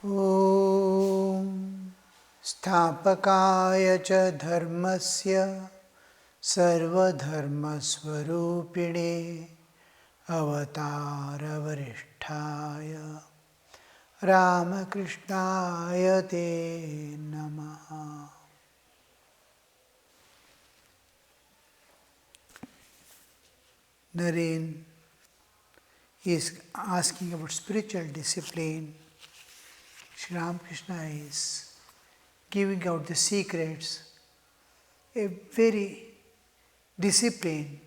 ॐ स्थापकाय च धर्मस्य सर्वधर्मस्वरूपिणे अवतारवरिष्ठाय Ramakrishnaय ते नमः. Naren is asking about spiritual discipline. Sri Ramakrishna is giving out the secrets, a very discipline,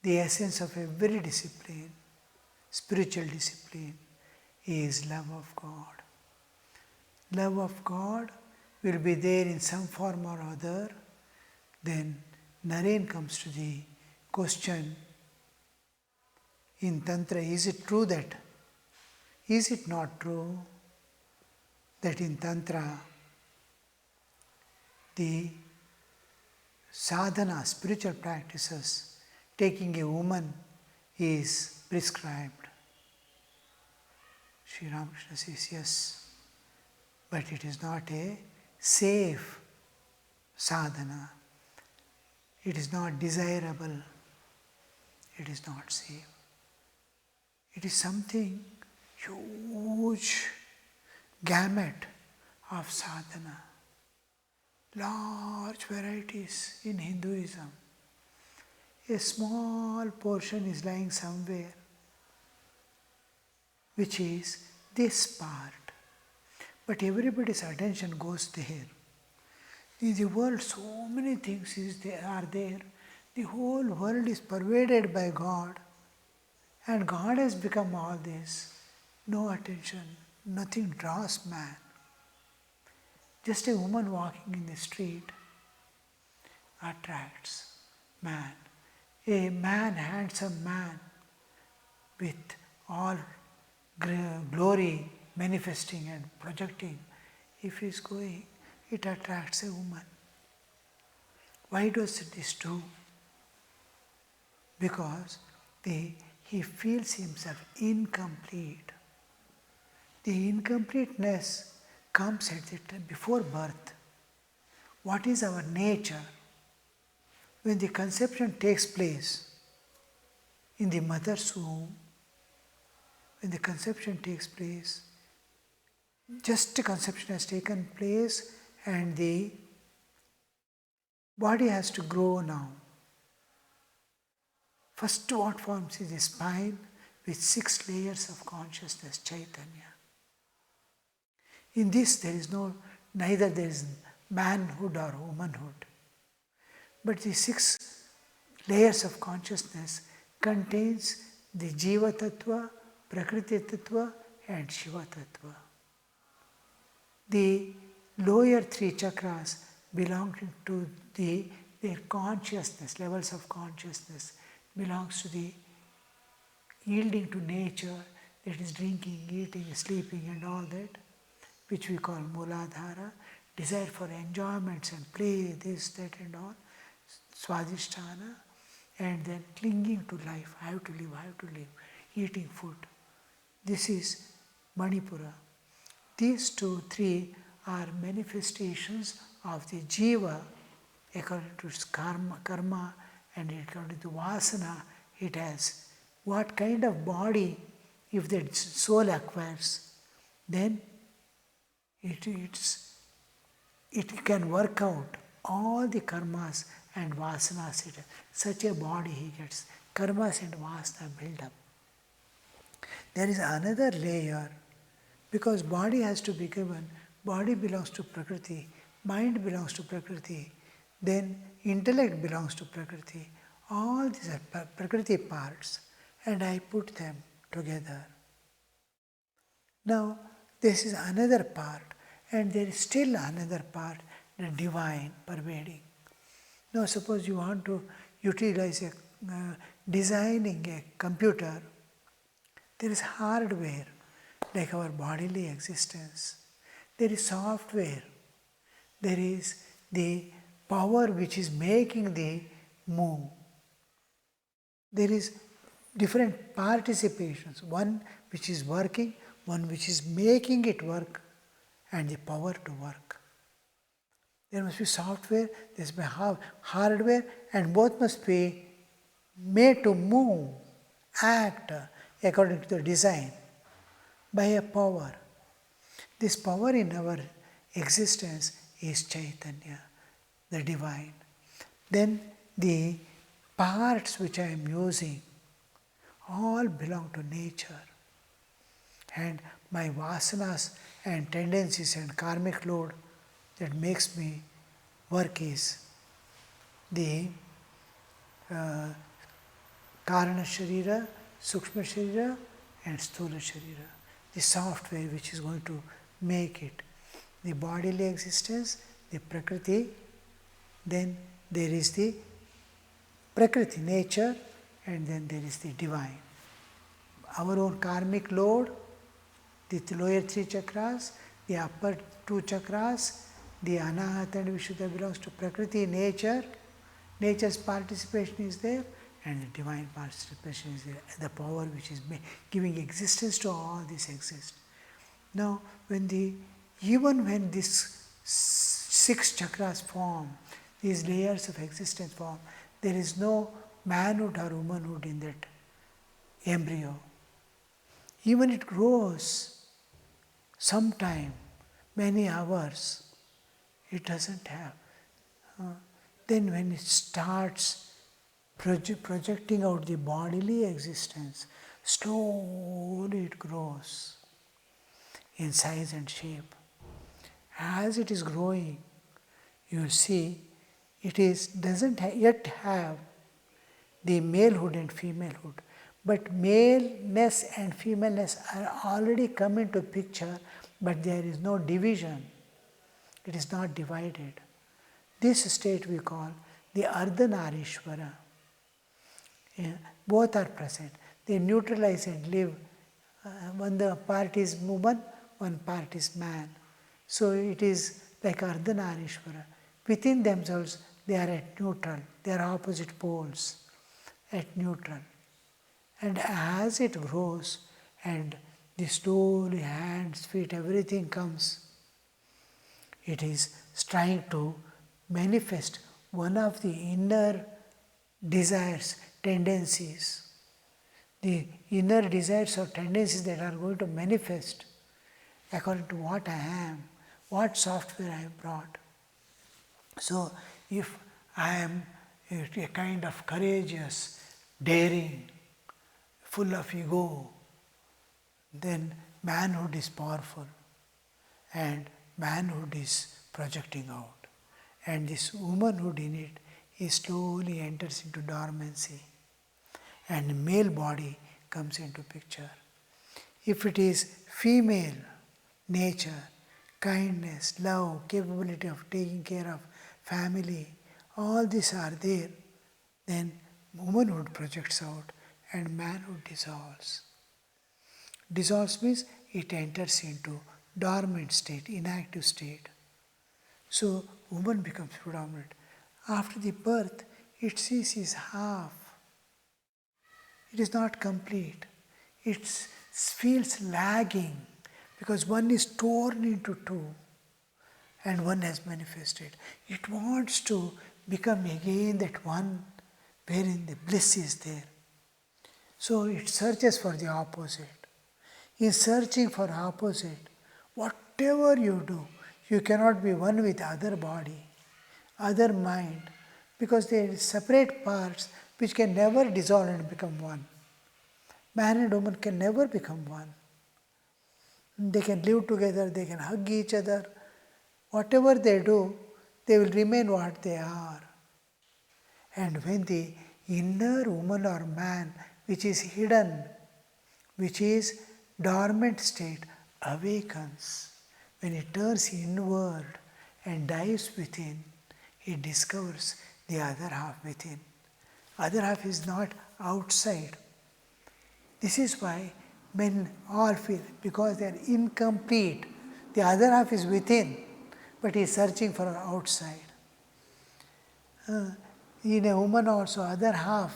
the essence of a very discipline, spiritual discipline is love of God. Love of God will be there in some form or other. Then Naren comes to the question in Tantra, is it true that, is it not true that in Tantra the sadhana, spiritual practices, taking a woman is prescribed? Sri Ramakrishna says yes, but it is not a safe sadhana. It is not desirable. It is not safe. It is something huge gamut of sadhana, large varieties in Hinduism. A small portion is lying somewhere, which is this part. But everybody's attention goes there. In the world, so many things are there. The whole world is pervaded by God. And God has become all this. No attention, nothing draws man. Just a woman walking in the street attracts man. A man, handsome man, with all glory manifesting and projecting, if he is going, it attracts a woman. Why does this do? Because he feels himself incomplete. The incompleteness comes at the time before birth. What is our nature? When the conception takes place in the mother's womb, when the conception takes place, just a conception has taken place and the body has to grow now. First what forms is the spine with 6 layers of consciousness, Chaitanya. In this neither there is manhood or womanhood. But the 6 layers of consciousness contains the Jiva Tattva, Prakriti Tattva and Shiva Tattva. The lower 3 chakras belong to their consciousness, levels of consciousness, belongs to the yielding to nature, that is drinking, eating, sleeping and all that, which we call Muladhara, desire for enjoyments and play, this, that and all, Swadhisthana, and then clinging to life, I have to live, eating food. This is Manipura. These 2, 3 are manifestations of the Jiva according to its karma and according to vasana. It has what kind of body, if the soul acquires, then it can work out all the karmas and vasanas. Such a body he gets. Karmas and vasana build up. There is another layer, because body has to be given, body belongs to Prakriti, mind belongs to Prakriti, then intellect belongs to Prakriti. All these are Prakriti parts, and I put them together. Now, this is another part, and there is still another part, the divine, pervading. Now, suppose you want to utilize designing a computer, there is hardware, like our bodily existence. There is software. There is the power which is making the move. There is different participations, one which is working, one which is making it work, and the power to work. There must be software, there must be hardware, and both must be made to move, act according to the design by a power. This power in our existence is Chaitanya, the divine. Then the parts which I am using all belong to nature. And my vasanas and tendencies and karmic load that makes me work is the Karana Sharira, Sukshma Sharira and Sthula Sharira. The software which is going to make it. The bodily existence, the Prakriti, then there is the Prakriti, nature, and then there is the divine. Our own karmic load, the lower 3 chakras, the upper 2 chakras, the Anahata and Vishuddha belongs to Prakriti, nature. Nature's participation is there, and the divine participation is there. The power which is giving existence to all this exists. Now, even when these 6 chakras form, these layers of existence form, there is no manhood or womanhood in that embryo. Even it grows sometime, many hours, it doesn't have. Then when it starts projecting out the bodily existence, slowly it grows in size and shape. As it is growing, you will see it doesn't yet have the malehood and femalehood, but maleness and femaleness are already come into picture, but there is no division. It is not divided. This state we call the Ardhanarishvara. Both are present. They neutralize and live. One part is woman, one part is man. So it is like Ardhanarishvara. Within themselves, they are at neutral. They are opposite poles at neutral. And as it grows and the slowly hands, feet, everything comes, it is trying to manifest one of the inner desires, tendencies. The inner desires or tendencies that are going to manifest according to what I am, what software I have brought. So, if I am a kind of courageous, daring, full of ego, then manhood is powerful and manhood is projecting out. And this womanhood in it is slowly enters into dormancy and male body comes into picture. If it is female nature, kindness, love, capability of taking care of family, all these are there, then womanhood projects out and manhood dissolves. Dissolves means it enters into dormant state, inactive state. So woman becomes predominant. After the birth, it ceases half. It is not complete. It feels lagging because one is torn into two and one has manifested. It wants to become again that one wherein the bliss is there. So it searches for the opposite. In searching for opposite, whatever you do, you cannot be one with other body, other mind, because they are separate parts which can never dissolve and become one. Man and woman can never become one. They can live together, they can hug each other. Whatever they do, they will remain what they are. And when the inner woman or man, which is hidden, which is dormant state, awakens, when it turns inward and dives within, it discovers the other half within. Other half is not outside. This is why men all feel, because they are incomplete, the other half is within, but he is searching for an outside. In a woman also, other half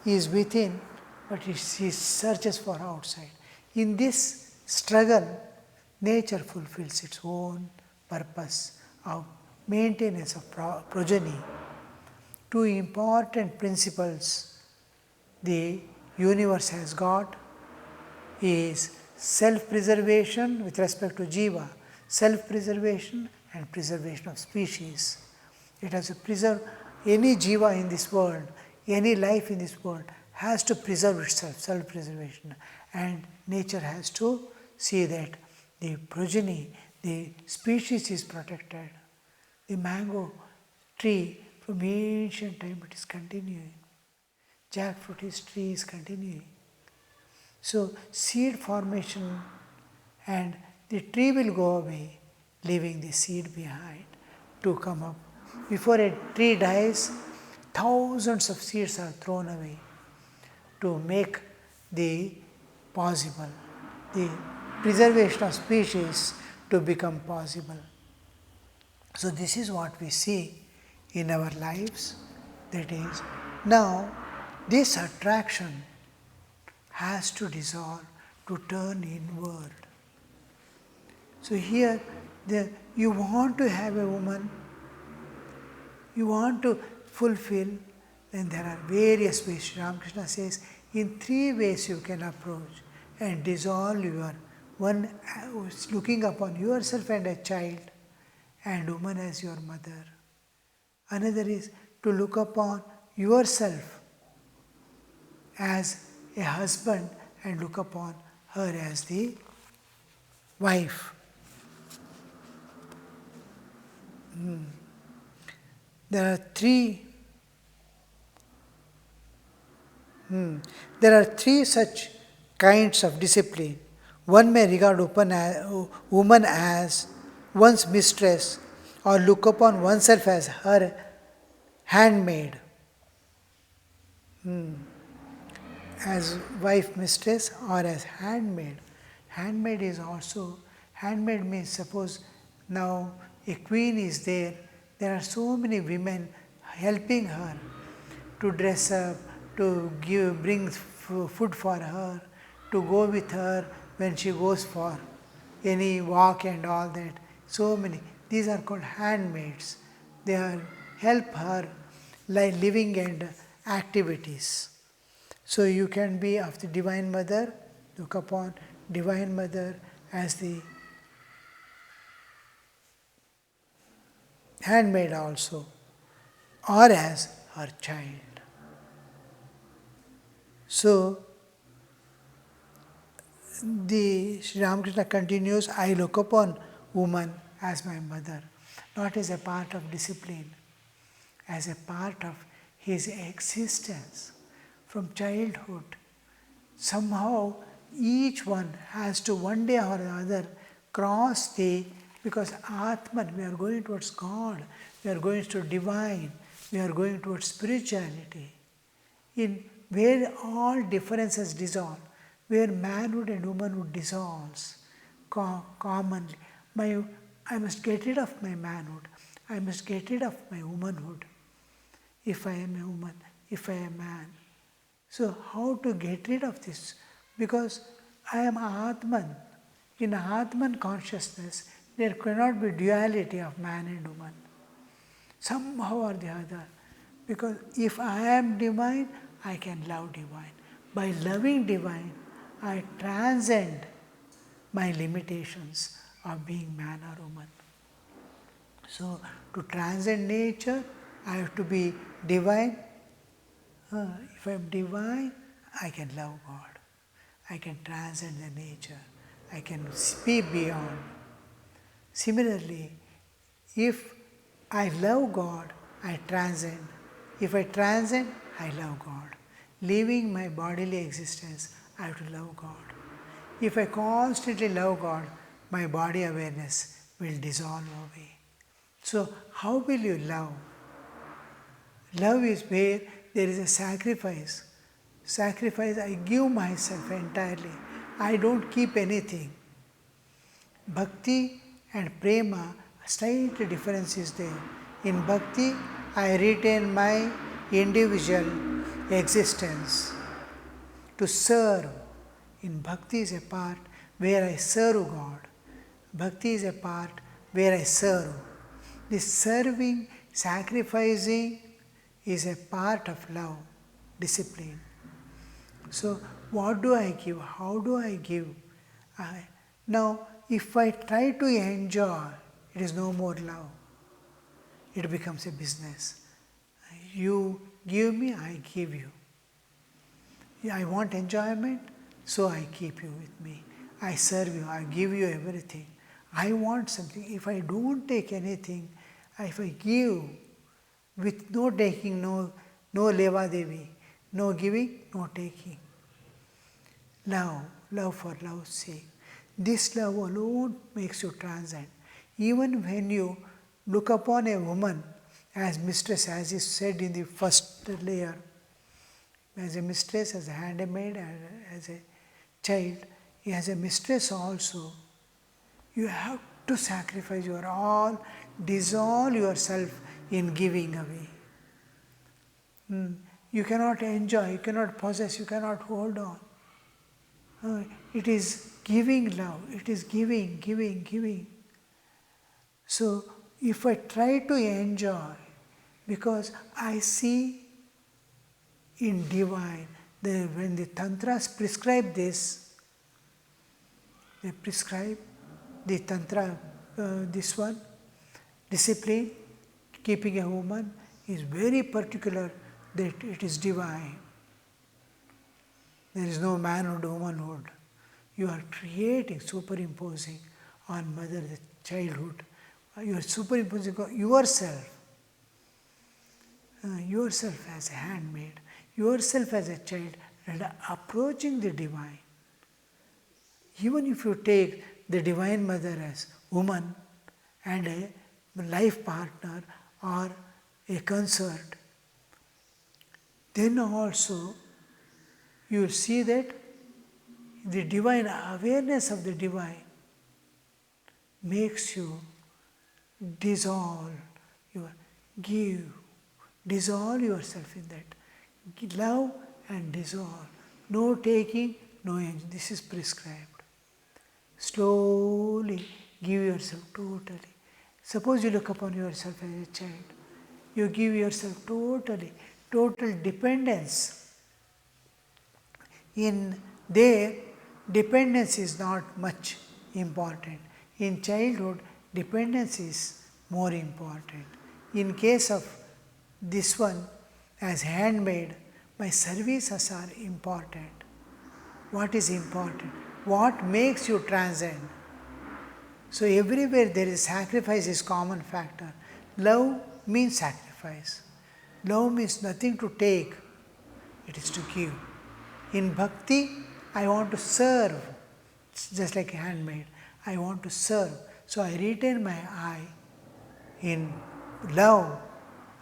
is within, but she searches for outside. In this struggle, nature fulfills its own purpose of maintenance of progeny. Two important principles the universe has got is self-preservation with respect to jiva, self-preservation and preservation of species. It has to preserve any jiva in this world, any life in this world has to preserve itself, self-preservation, and nature has to see that the progeny, the species is protected. The mango tree from ancient time it is continuing. Jackfruit tree is continuing. So seed formation and the tree will go away, leaving the seed behind to come up. Before a tree dies, thousands of seeds are thrown away to make the possible, the preservation of species to become possible. So this is what we see in our lives. That is, now this attraction has to dissolve, to turn inward. So here, you want to have a woman, you want to fulfill, then there are various ways. Ramakrishna says, in 3 ways you can approach and dissolve your one, looking upon yourself and a child, and woman as your mother. Another is to look upon yourself as a husband and look upon her as the wife. There are three such kinds of discipline. One may regard woman as one's mistress or look upon oneself as her handmaid. As wife, mistress, or as handmaid. Handmaid is also, handmaid means suppose now a queen is there are so many women helping her to dress up, to bring food for her, to go with her when she goes for any walk and all that. So many. These are called handmaids. They help her like living and activities. So you can be of the Divine Mother, look upon Divine Mother as the handmaid also, or as her child. So the Sri Ramakrishna continues, I look upon woman as my mother, not as a part of discipline, as a part of his existence. From childhood, somehow each one has to one day or the other cross because Atman, we are going towards God, we are going to divine, we are going towards spirituality, in where all differences dissolve, where manhood and womanhood dissolves commonly. I must get rid of my manhood, I must get rid of my womanhood, if I am a woman, if I am a man. So how to get rid of this? Because I am Atman. In Atman consciousness, there cannot be duality of man and woman. Somehow or the other. Because if I am divine, I can love divine. By loving divine, I transcend my limitations of being man or woman. So to transcend nature, I have to be divine. If I am divine, I can love God. I can transcend the nature. I can be beyond. Similarly, if I love God, I transcend. If I transcend, I love God. Leaving my bodily existence, I have to love God. If I constantly love God, my body awareness will dissolve away. So, how will you love? Love is where there is a sacrifice. Sacrifice, I give myself entirely. I don't keep anything. Bhakti and prema, slight difference is there. In bhakti, I retain my individual existence to serve. In bhakti is a part where I serve God. Bhakti is a part where I serve. This serving, sacrificing is a part of love, discipline. So what do I give? How do I give? Now, if I try to enjoy, it is no more love. It becomes a business. You give me, I give you. I want enjoyment, so I keep you with me. I serve you, I give you everything. I want something. If I don't take anything, if I give with no taking, no leva devi, no giving, no taking. Love for love's sake. This love alone makes you transcend. Even when you look upon a woman as mistress, as is said in the first layer, as a mistress, as a handmaid, as a child, as a mistress also, you have to sacrifice your all, dissolve yourself in giving away. You cannot enjoy, you cannot possess, you cannot hold on. It is giving love, it is giving. So if I try to enjoy, because I see in divine, when the tantras prescribe this, they prescribe the tantra, this one, discipline, keeping a woman is very particular that it is divine. There is no manhood, womanhood. You are creating, superimposing on mother, the childhood. You are superimposing yourself. Yourself as a handmaid, yourself as a child, and approaching the divine. Even if you take the divine mother as woman and a life partner or a consort, then also you will see that the divine awareness of the divine makes you dissolve dissolve yourself in that. Love and dissolve. No taking, no enjoy. This is prescribed. Slowly give yourself totally. Suppose you look upon yourself as a child. You give yourself totally, total dependence. In there, dependence is not much important. In childhood, dependence is more important. In case of this one, as handmaid, my services are important. What is important? What makes you transcend? So everywhere there is sacrifice is common factor. Love means sacrifice. Love means nothing to take, it is to give. In bhakti, I want to serve. It's just like a handmaid. I want to serve. So I retain my I. In love,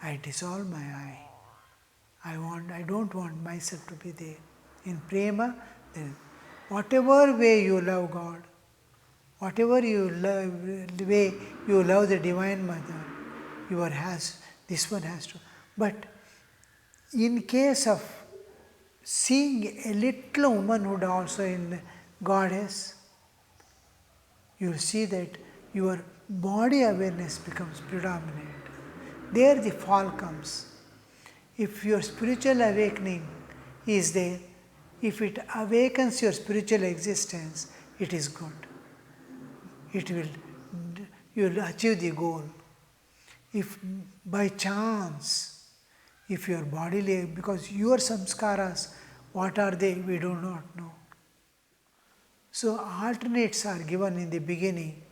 I dissolve my I. I don't want myself to be there. In prema, whatever way you love God, whatever you love, the way you love the Divine Mother, this one has to. But in case of seeing a little womanhood also in the Goddess, you will see that your body awareness becomes predominant. There the fall comes. If your spiritual awakening is there, if it awakens your spiritual existence, it is good. You will achieve the goal. If by chance, if your bodily, because your samskaras, what are they? We do not know. So alternates are given in the beginning.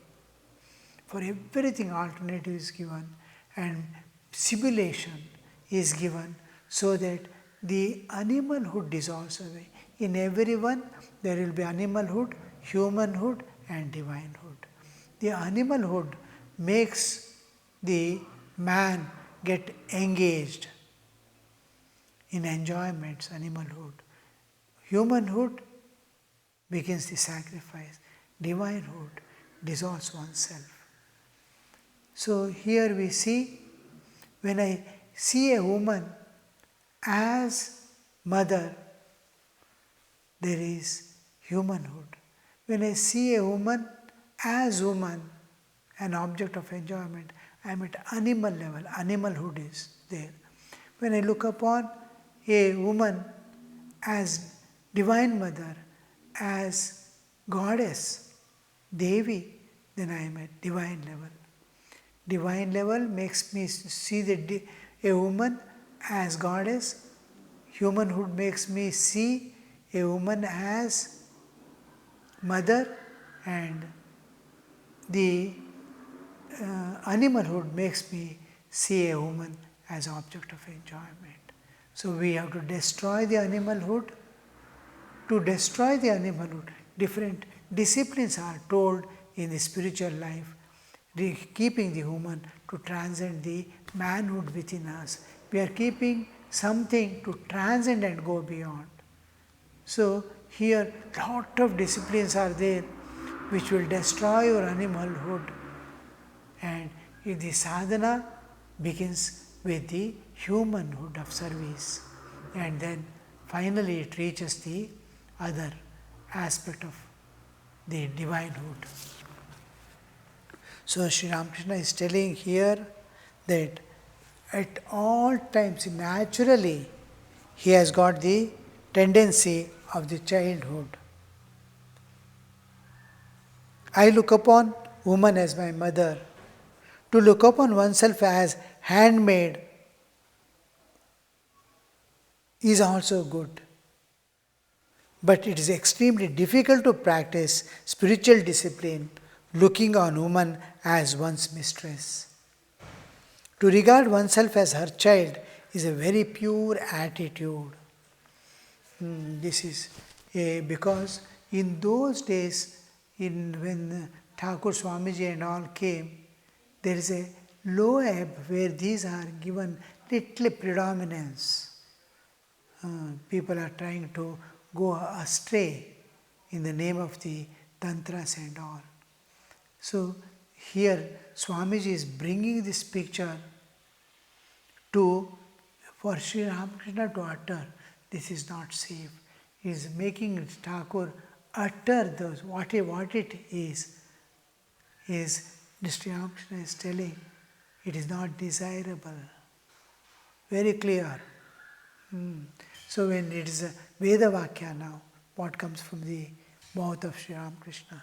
For everything alternative is given and simulation is given so that the animalhood dissolves away. In everyone there will be animalhood, humanhood and divinehood. The animalhood makes the man get engaged in enjoyments, animalhood. Humanhood begins the sacrifice. Divinehood dissolves oneself. So here we see, when I see a woman as mother, there is humanhood. When I see a woman as woman, an object of enjoyment, I am at animal level, animalhood is there. When I look upon a woman as Divine Mother, as Goddess, Devi, then I am at divine level. Divine level makes me see a woman as Goddess. Humanhood makes me see a woman as Mother, and the animalhood makes me see a woman as object of enjoyment. So we have to destroy the animalhood. To destroy the animalhood, different disciplines are told in the spiritual life, keeping the woman to transcend the manhood within us. We are keeping something to transcend and go beyond. So here lot of disciplines are there which will destroy your animalhood, and if the sadhana begins with the humanhood of service, and then finally it reaches the other aspect of the divinehood. So Sri Ramakrishna is telling here that at all times naturally he has got the tendency of the childhood. I look upon woman as my mother. To look upon oneself as handmaid is also good. But it is extremely difficult to practice spiritual discipline looking on woman as one's mistress. To regard oneself as her child is a very pure attitude. This is because in those days, when Thakur Swamiji and all came, there is a low ebb where these are given little predominance. People are trying to go astray in the name of the tantras and all. So here Swamiji is bringing this picture for Sri Ramakrishna to utter. This is not safe. He is making Thakur utter those what it is. Sri Ramakrishna is telling it is not desirable. Very clear. So when it is a Veda Vakya now, what comes from the mouth of Sri Ramakrishna?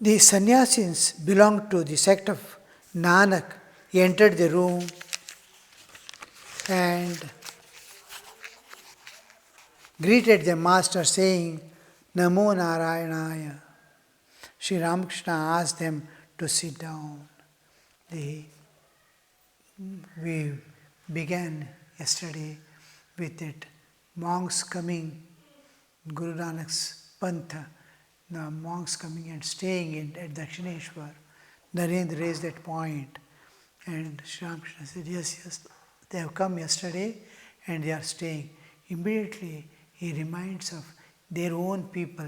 The sannyasis belonged to the sect of Nanak. He entered the room and greeted the master saying, Namo Narayanaya. Sri Ramakrishna asked them to sit down. We began yesterday with it, monks coming, Guru Nanak's Pantha, the monks coming and staying at Dakshineshwar. Narendra raised that point, and Sri Ramakrishna said, yes, they have come yesterday and they are staying. Immediately he reminds of their own people.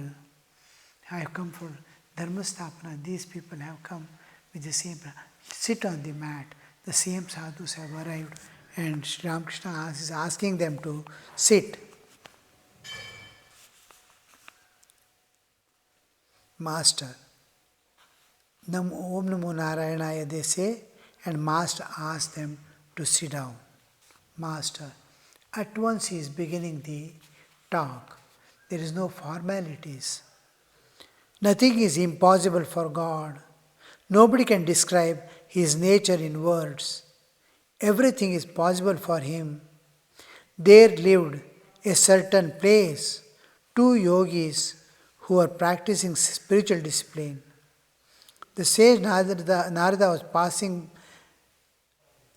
I have come for Dharmastapana, these people have come with the same, sit on the mat. The same sadhus have arrived, and Sri Ramakrishna is asking them to sit. Master, Om Namo Narayanaya they say, and Master asks them to sit down. Master, at once he is beginning the talk. There is no formalities. Nothing is impossible for God. Nobody can describe His nature in words. Everything is possible for Him. There lived a certain place, two yogis who were practicing spiritual discipline. The sage Narada was passing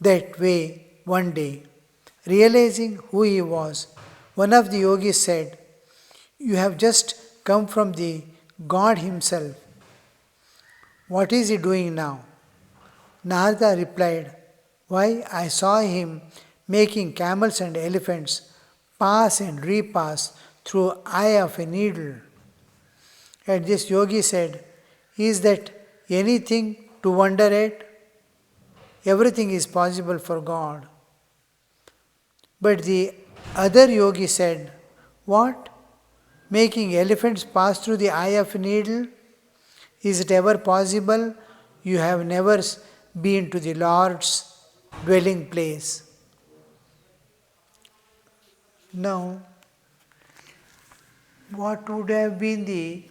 that way one day. Realizing who he was, one of the yogis said, "You have just come from the God Himself. What is He doing now?" Narada replied, "Why, I saw Him making camels and elephants pass and repass through eye of a needle." At this yogi said, "Is that anything to wonder at? Everything is possible for God." But the other yogi said, "What? Making elephants pass through the eye of a needle? Is it ever possible? You have never been to the Lord's dwelling place." Now, what would have been the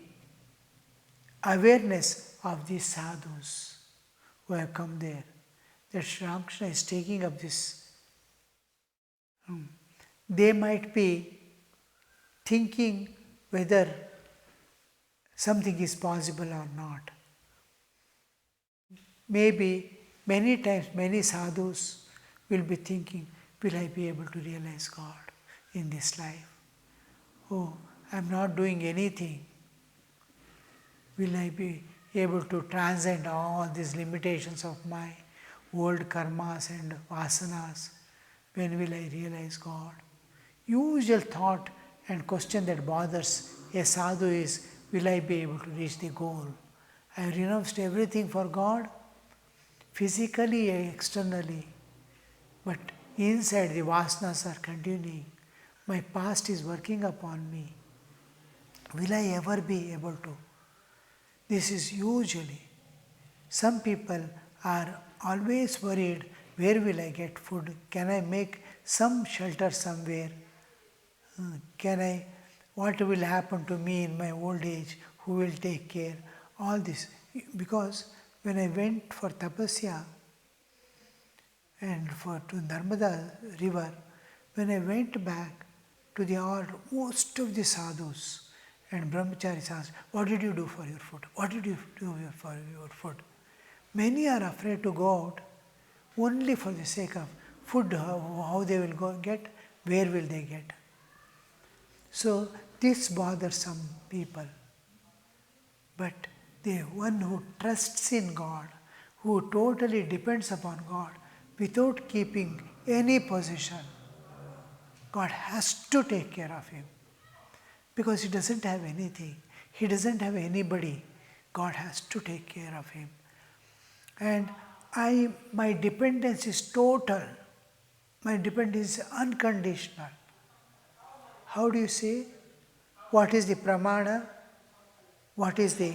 awareness of these sadhus who have come there? That Sri Ramakrishna is taking up this. They might be thinking whether something is possible or not. Maybe many times, many sadhus will be thinking, will I be able to realize God in this life? Oh, I'm not doing anything. Will I be able to transcend all these limitations of my old karmas and vasanas? When will I realize God? Usual thought and question that bothers a sadhu is, will I be able to reach the goal? I have renounced everything for God, physically and externally, but inside the vasanas are continuing. My past is working upon me. Will I ever be able to? This is usually. Some people are always worried, where will I get food? Can I make some shelter somewhere? What will happen to me in my old age? Who will take care? All this. Because when I went for tapasya and to Narmada river, when I went back to most of the sadhus and brahmacharis asked, what did you do for your food? What did you do for your food? Many are afraid to go out only for the sake of food, how they will go get, where will they get. So this bothers some people. But the one who trusts in God, who totally depends upon God, without keeping any possession, God has to take care of him. Because he doesn't have anything. He doesn't have anybody. God has to take care of him. And my dependence is total. My dependence is unconditional. How do you say? What is the pramana? What is the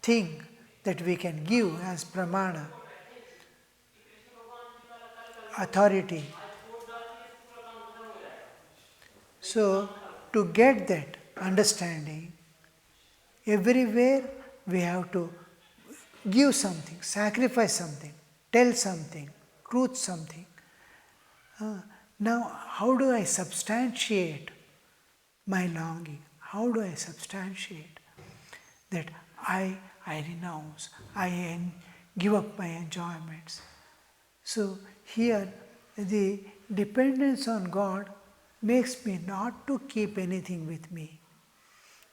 thing that we can give as pramana? Authority. So, to get that understanding, everywhere we have to give something, sacrifice something, tell something, truth something. Now, how do I substantiate my longing? How do I substantiate that I renounce, give up my enjoyments? So here, the dependence on God makes me not to keep anything with me.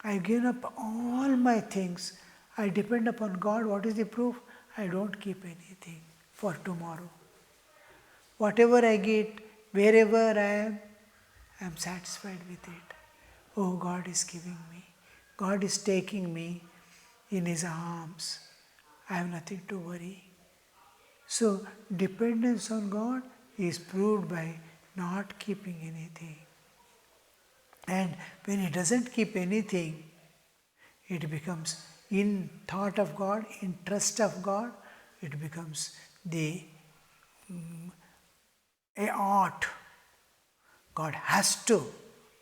I've given up all my things. I depend upon God. What is the proof? I don't keep anything for tomorrow. Whatever I get, wherever I am satisfied with it. Oh, God is giving me. God is taking me in His arms. I have nothing to worry. So, dependence on God is proved by not keeping anything. And when he doesn't keep anything, it becomes in thought of God, in trust of God, it becomes a ought. God has to.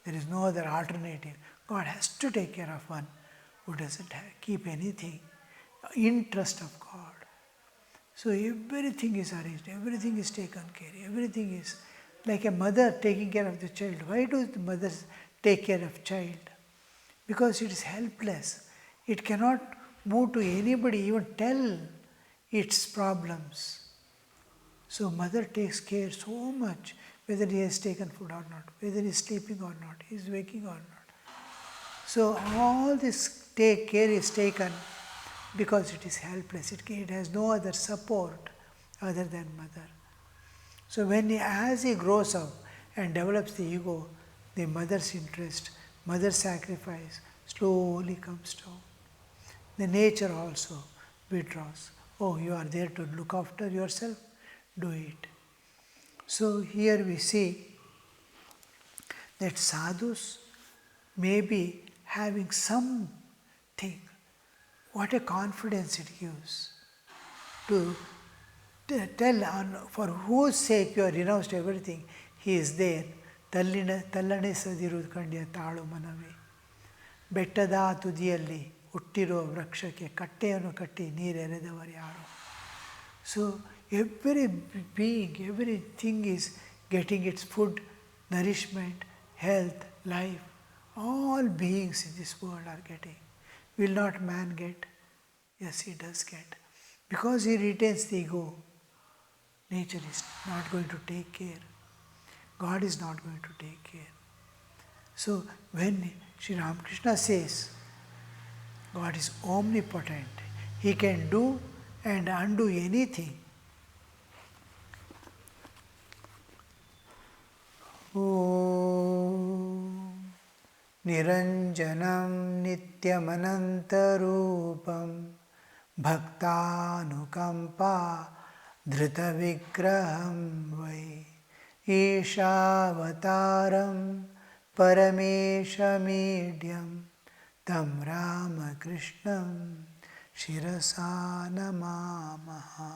There is no other alternative. God has to take care of one who doesn't keep anything in trust of God. So everything is arranged, everything is taken care, everything is like a mother taking care of the child. Why do the mothers take care of child? Because it is helpless. It cannot move to anybody, even tell its problems. So mother takes care so much, whether he has taken food or not, whether he is sleeping or not, he is waking or not. So all this care is taken because it is helpless. It has no other support other than mother. So as he grows up and develops the ego, the mother's interest, mother's sacrifice slowly comes down. The nature also withdraws. Oh, you are there to look after yourself? Do it. So here we see that sadhus may be having something. What a confidence it gives to tell for whose sake you have renounced everything, he is there. ತಲ್ಲಣೆ ಸದಿರುವುದು ಕಂಡ್ಯ ತಾಳು ಮನವೇ, ಬೆಟ್ಟದ ತುದಿಯಲ್ಲಿ ಹುಟ್ಟಿರೋ ವೃಕ್ಷಕ್ಕೆ ಕಟ್ಟೆಯನ್ನು ಕಟ್ಟಿ ನೀರೆರೆದವರು ಯಾರು. So every being, everything is getting its food, nourishment, health, life. All beings in this world are getting. Will not man get? Yes, he does get. Because he retains the ego, nature is not going to take care. God is not going to take care. So when Sri Ramakrishna says God is omnipotent, he can do and undo anything. Om Niranjanam Nityamanantarupam Bhaktanukampa Dhritavigraham Vai Ishavataram Parameshamidhyam Tam Ramakrishnam Shirasa Namamaha.